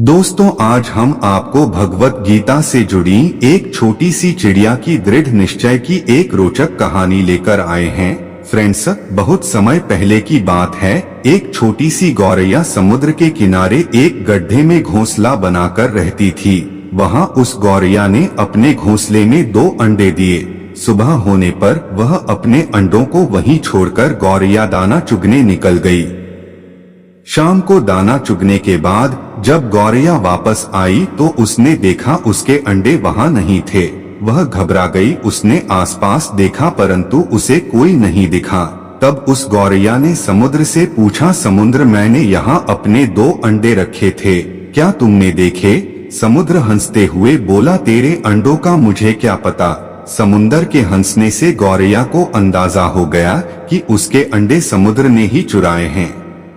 दोस्तों, आज हम आपको भगवत गीता से जुड़ी एक छोटी सी चिड़िया की दृढ़ निश्चय की एक रोचक कहानी लेकर आए हैं। फ्रेंड्स, बहुत समय पहले की बात है। एक छोटी सी गौरैया समुद्र के किनारे एक गड्ढे में घोंसला बनाकर रहती थी। वहां उस गौरैया ने अपने घोंसले में 2 अंडे दिए। सुबह होने पर वह अपने अंडों को वहीं छोड़कर गौरैया दाना चुगने निकल गई। शाम को दाना चुगने के बाद जब गौरैया वापस आई तो उसने देखा उसके अंडे वहां नहीं थे। वह घबरा गई। उसने आसपास देखा परंतु उसे कोई नहीं दिखा। तब उस गौरैया ने समुद्र से पूछा, समुद्र, मैंने यहाँ अपने 2 अंडे रखे थे, क्या तुमने देखे? समुद्र हंसते हुए बोला, तेरे अंडों का मुझे क्या पता। समुद्र के हंसने से गौरैया को अंदाजा हो गया कि उसके अंडे समुद्र ने ही चुराए हैं।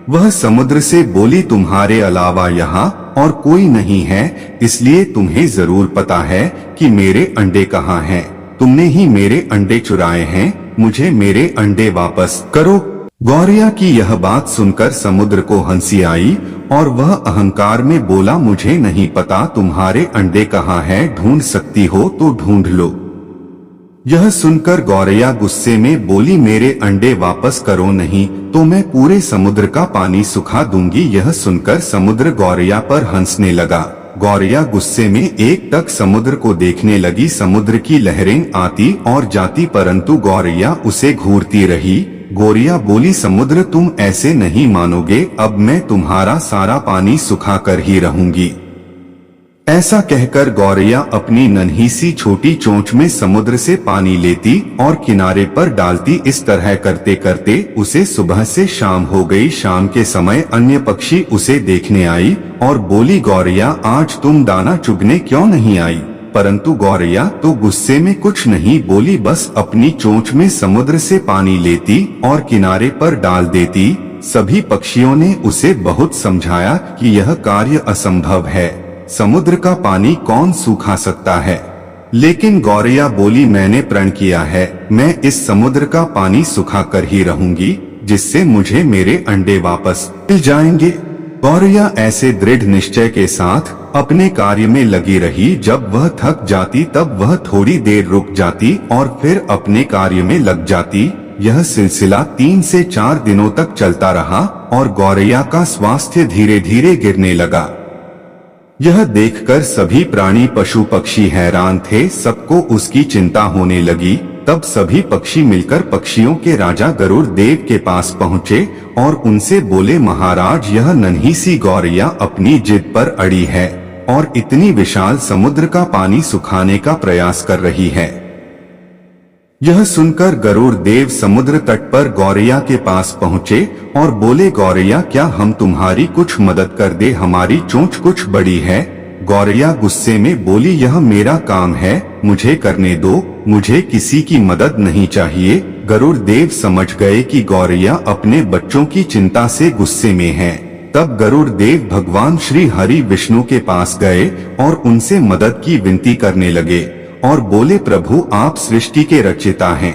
वह समुद्र से बोली, तुम्हारे अलावा यहाँ और कोई नहीं है, इसलिए तुम्हें जरूर पता है कि मेरे अंडे कहाँ हैं। तुमने ही मेरे अंडे चुराए हैं, मुझे मेरे अंडे वापस करो। गौरैया की यह बात सुनकर समुद्र को हंसी आई और वह अहंकार में बोला, मुझे नहीं पता तुम्हारे अंडे कहाँ हैं, ढूंढ सकती हो तो ढूंढ लो। यह सुनकर गौरैया गुस्से में बोली, मेरे अंडे वापस करो नहीं तो मैं पूरे समुद्र का पानी सुखा दूंगी। यह सुनकर समुद्र गौरैया पर हंसने लगा। गौरैया गुस्से में एकटक समुद्र को देखने लगी। समुद्र की लहरें आती और जाती परंतु गौरैया उसे घूरती रही। गौरैया बोली, समुद्र, तुम ऐसे नहीं मानोगे, अब मैं तुम्हारा सारा पानी सुखा कर ही रहूंगी। ऐसा कहकर गौरैया अपनी नन्ही सी छोटी चोंच में समुद्र से पानी लेती और किनारे पर डालती। इस तरह करते करते उसे सुबह से शाम हो गई। शाम के समय अन्य पक्षी उसे देखने आई और बोली, गौरैया, आज तुम दाना चुगने क्यों नहीं आई? परंतु गौरैया तो गुस्से में कुछ नहीं बोली, बस अपनी चोंच में समुद्र से पानी लेती और किनारे पर डाल देती। सभी पक्षियों ने उसे बहुत समझाया कि यह कार्य असंभव है, समुद्र का पानी कौन सूखा सकता है। लेकिन गौरैया बोली, मैंने प्रण किया है, मैं इस समुद्र का पानी सुखा कर ही रहूंगी, जिससे मुझे मेरे अंडे वापस मिल जाएंगे। गौरैया ऐसे दृढ़ निश्चय के साथ अपने कार्य में लगी रही। जब वह थक जाती तब वह थोड़ी देर रुक जाती और फिर अपने कार्य में लग जाती। यह सिलसिला 3 से 4 दिनों तक चलता रहा और गौरैया का स्वास्थ्य धीरे धीरे गिरने लगा। यह देखकर सभी प्राणी पशु पक्षी हैरान थे। सबको उसकी चिंता होने लगी। तब सभी पक्षी मिलकर पक्षियों के राजा गरुड़ देव के पास पहुँचे और उनसे बोले, महाराज, यह नन्ही सी गौरैया अपनी जिद पर अड़ी है और इतनी विशाल समुद्र का पानी सुखाने का प्रयास कर रही है। यह सुनकर गरुड़ देव समुद्र तट पर गौरैया के पास पहुँचे और बोले, गौरैया, क्या हम तुम्हारी कुछ मदद कर दे? हमारी चोंच कुछ बड़ी है। गौरैया गुस्से में बोली, यह मेरा काम है, मुझे करने दो, मुझे किसी की मदद नहीं चाहिए। गरुड़ देव समझ गए कि गौरैया अपने बच्चों की चिंता से गुस्से में है। तब गरुड़ देव भगवान श्री हरि विष्णु के पास गए और उनसे मदद की विनती करने लगे और बोले, प्रभु, आप सृष्टि के रचयिता हैं,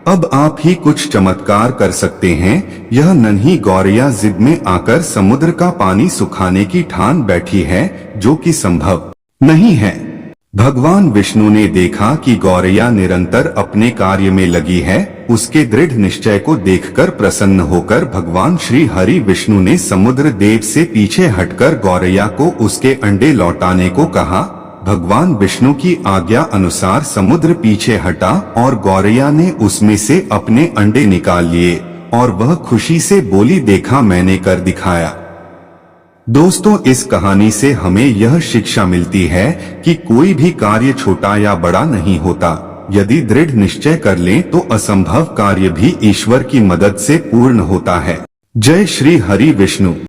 अब आप ही कुछ चमत्कार कर सकते हैं। यह नन्ही गौरैया जिद में आकर समुद्र का पानी सुखाने की ठान बैठी है, जो कि संभव नहीं है। भगवान विष्णु ने देखा कि गौरैया निरंतर अपने कार्य में लगी है। उसके दृढ़ निश्चय को देखकर प्रसन्न होकर भगवान श्री हरि विष्णु ने समुद्र देव से पीछे हटकर गौरैया को उसके अंडे लौटाने को कहा। भगवान विष्णु की आज्ञा अनुसार समुद्र पीछे हटा और गौरैया ने उसमें से अपने अंडे निकाल लिए और वह खुशी से बोली, देखा, मैंने कर दिखाया। दोस्तों, इस कहानी से हमें यह शिक्षा मिलती है कि कोई भी कार्य छोटा या बड़ा नहीं होता। यदि दृढ़ निश्चय कर लें तो असंभव कार्य भी ईश्वर की मदद से पूर्ण होता है। जय श्री हरि विष्णु।